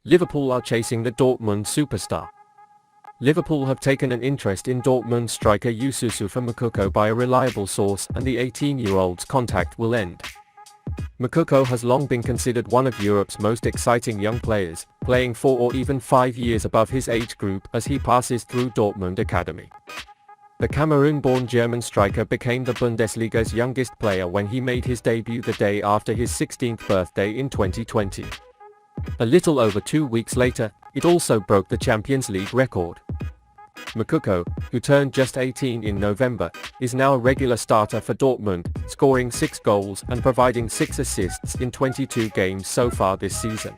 Liverpool are chasing the Dortmund superstar. Liverpool have taken an interest in Dortmund striker Youssoufa Moukoko by a reliable source, and the 18-year-old's contract will end. Moukoko has long been considered one of Europe's most exciting young players, playing 4 or even 5 years above his age group as he passes through Dortmund Academy. The Cameroon-born German striker became the Bundesliga's youngest player when he made his debut the day after his 16th birthday in 2020. A little over 2 weeks later, it also broke the Champions League record. Moukoko, who turned just 18 in November, is now a regular starter for Dortmund, scoring 6 goals and providing 6 assists in 22 games so far this season.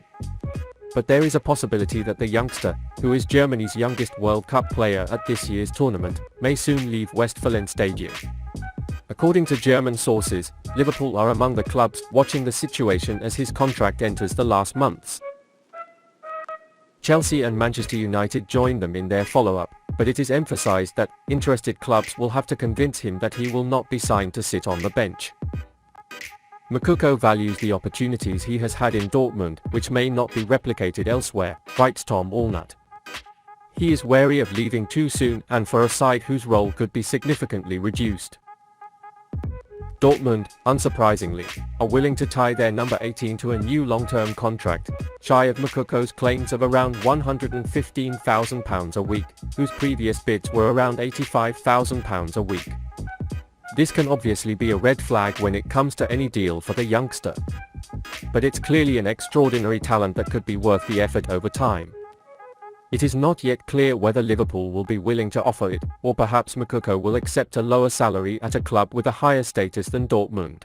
But there is a possibility that the youngster, who is Germany's youngest World Cup player at this year's tournament, may soon leave Westfalenstadion. According to German sources, Liverpool are among the clubs watching the situation as his contract enters the last months. Chelsea and Manchester United joined them in their follow-up, but it is emphasized that interested clubs will have to convince him that he will not be signed to sit on the bench. Moukoko values the opportunities he has had in Dortmund, which may not be replicated elsewhere, writes Tom Allnut. He is wary of leaving too soon and for a side whose role could be significantly reduced. Dortmund, unsurprisingly, are willing to tie their number 18 to a new long-term contract, shy of Moukoko's claims of around £115,000 a week, whose previous bids were around £85,000 a week. This can obviously be a red flag when it comes to any deal for the youngster. But it's clearly an extraordinary talent that could be worth the effort over time. It is not yet clear whether Liverpool will be willing to offer it, or perhaps Moukoko will accept a lower salary at a club with a higher status than Dortmund.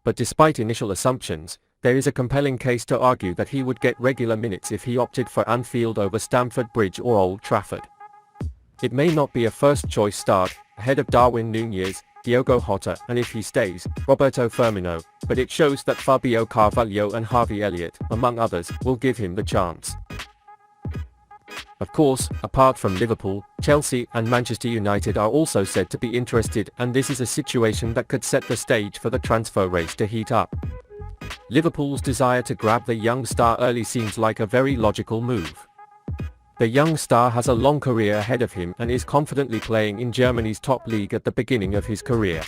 But despite initial assumptions, there is a compelling case to argue that he would get regular minutes if he opted for Anfield over Stamford Bridge or Old Trafford. It may not be a first-choice start, ahead of Darwin Nunez, Diogo Jota, and if he stays, Roberto Firmino, but it shows that Fabio Carvalho and Harvey Elliott, among others, will give him the chance. Of course, apart from Liverpool, Chelsea and Manchester United are also said to be interested, and this is a situation that could set the stage for the transfer race to heat up. Liverpool's desire to grab the young star early seems like a very logical move. The young star has a long career ahead of him and is confidently playing in Germany's top league at the beginning of his career.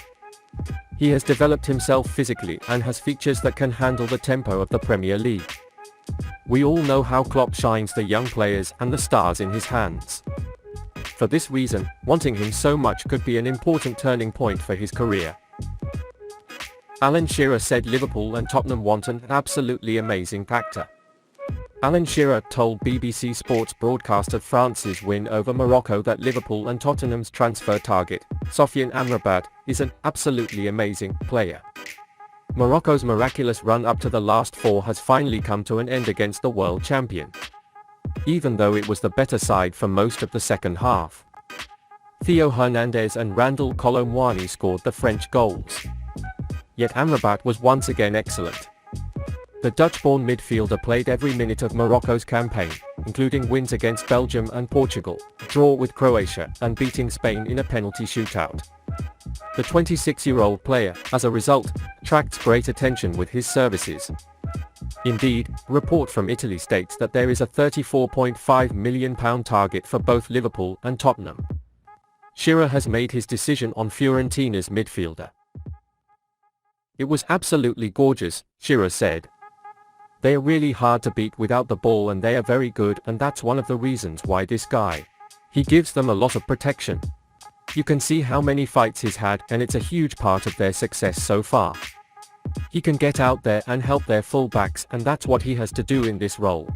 He has developed himself physically and has features that can handle the tempo of the Premier League. We all know how Klopp shines the young players and the stars in his hands. For this reason, wanting him so much could be an important turning point for his career. Alan Shearer said Liverpool and Tottenham want an absolutely amazing actor. Alan Shearer told BBC Sports broadcaster France's win over Morocco that Liverpool and Tottenham's transfer target, Sofiane Amrabat, is an absolutely amazing player. Morocco's miraculous run up to the last 4 has finally come to an end against the world champion, even though it was the better side for most of the second half. Theo Hernandez and Randal Kolo Muani scored the French goals. Yet Amrabat was once again excellent. The Dutch-born midfielder played every minute of Morocco's campaign, including wins against Belgium and Portugal, draw with Croatia, and beating Spain in a penalty shootout. The 26-year-old player, as a result, attracts great attention with his services. Indeed, a report from Italy states that there is a £34.5 million target for both Liverpool and Tottenham. Shearer has made his decision on Fiorentina's midfielder. "It was absolutely gorgeous," Shearer said. "They are really hard to beat without the ball and they are very good, and that's one of the reasons why this guy. He gives them a lot of protection. You can see how many fights he's had, and it's a huge part of their success so far. He can get out there and help their fullbacks, and that's what he has to do in this role."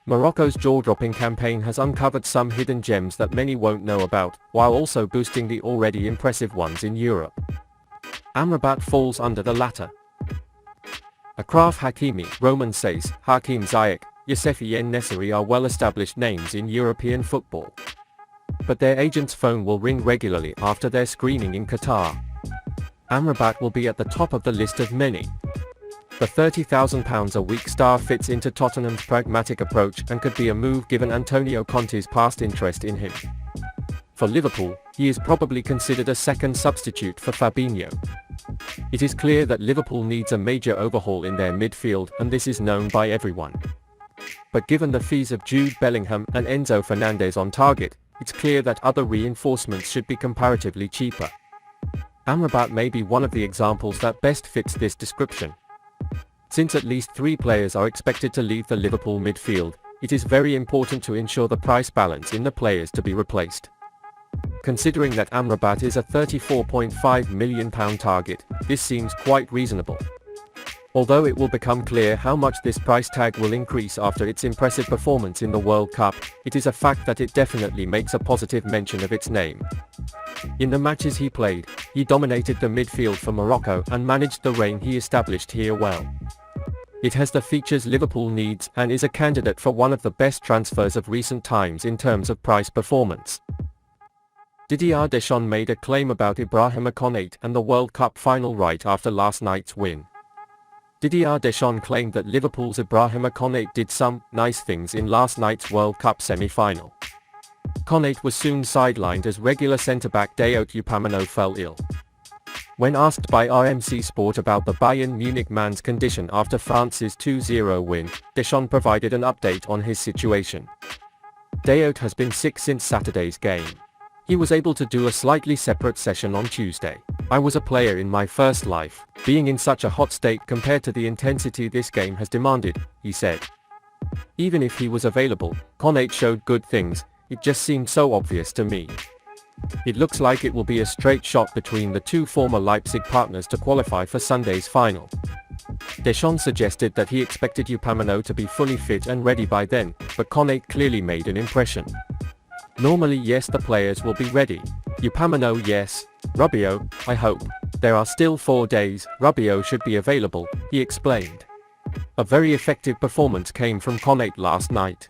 Morocco's jaw-dropping campaign has uncovered some hidden gems that many won't know about, while also boosting the already impressive ones in Europe. Amrabat falls under the latter. Achraf Hakimi, Roman Saïs, Hakim Ziyech, Youssef En-Nesyri are well-established names in European football. But their agent's phone will ring regularly after their screening in Qatar. Amrabat will be at the top of the list of many. The £30,000 a week star fits into Tottenham's pragmatic approach and could be a move given Antonio Conte's past interest in him. For Liverpool, he is probably considered a second substitute for Fabinho. It is clear that Liverpool needs a major overhaul in their midfield, and this is known by everyone. but given the fees of Jude Bellingham and Enzo Fernandez on target, it's clear that other reinforcements should be comparatively cheaper. Amrabat may be one of the examples that best fits this description. Since at least 3 players are expected to leave the Liverpool midfield, it is very important to ensure the price balance in the players to be replaced. Considering that Amrabat is a £34.5 million target, this seems quite reasonable. Although it will become clear how much this price tag will increase after its impressive performance in the World Cup, it is a fact that it definitely makes a positive mention of its name. In the matches he played, he dominated the midfield for Morocco and managed the reign he established here well. It has the features Liverpool needs and is a candidate for one of the best transfers of recent times in terms of price performance. Didier Deschamps made a claim about Ibrahima Konate and the World Cup final right after last night's win. Didier Deschamps claimed that Liverpool's Ibrahima Konate did some nice things in last night's World Cup semi-final. Konate was soon sidelined as regular centre-back Dayot Upamecano fell ill. When asked by RMC Sport about the Bayern Munich man's condition after France's 2-0 win, Deschamps provided an update on his situation. Dayot has been sick since Saturday's game. He was able to do a slightly separate session on Tuesday. I was a player in my first life, being in such a hot state compared to the intensity this game has demanded, he said. Even if he was available, Konate showed good things, it just seemed so obvious to me. It looks like it will be a straight shot between the 2 former Leipzig partners to qualify for Sunday's final. Deschamps suggested that he expected Upamecano to be fully fit and ready by then, but Konate clearly made an impression. Normally yes, the players will be ready. Upamecano yes. Rabiot, I hope. There are still 4 days, Rabiot should be available, he explained. A very effective performance came from Konate last night.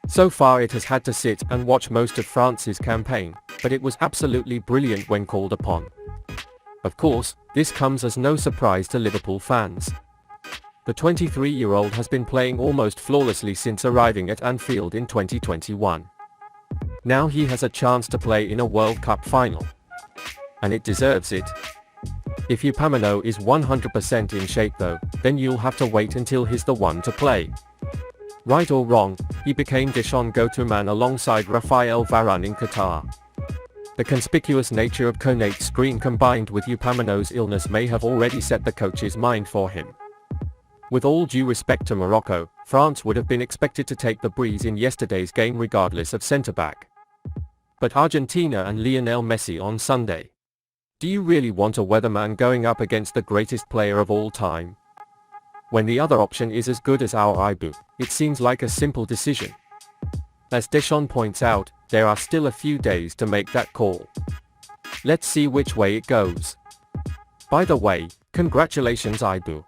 So far it has had to sit and watch most of France's campaign, but it was absolutely brilliant when called upon. Of course, this comes as no surprise to Liverpool fans. The 23-year-old has been playing almost flawlessly since arriving at Anfield in 2021. Now he has a chance to play in a World Cup final. And it deserves it. If Upamecano is 100% in shape though, then you'll have to wait until he's the one to play. Right or wrong, he became Deschamps' go-to man alongside Raphael Varane in Qatar. The conspicuous nature of Konate's screen combined with Upamecano's illness may have already set the coach's mind for him. With all due respect to Morocco, France would have been expected to take the breeze in yesterday's game regardless of centre-back. But Argentina and Lionel Messi on Sunday. Do you really want a weatherman going up against the greatest player of all time? When the other option is as good as our Ibu, it seems like a simple decision. As Deschamps points out, there are still a few days to make that call. Let's see which way it goes. By the way, congratulations Ibu.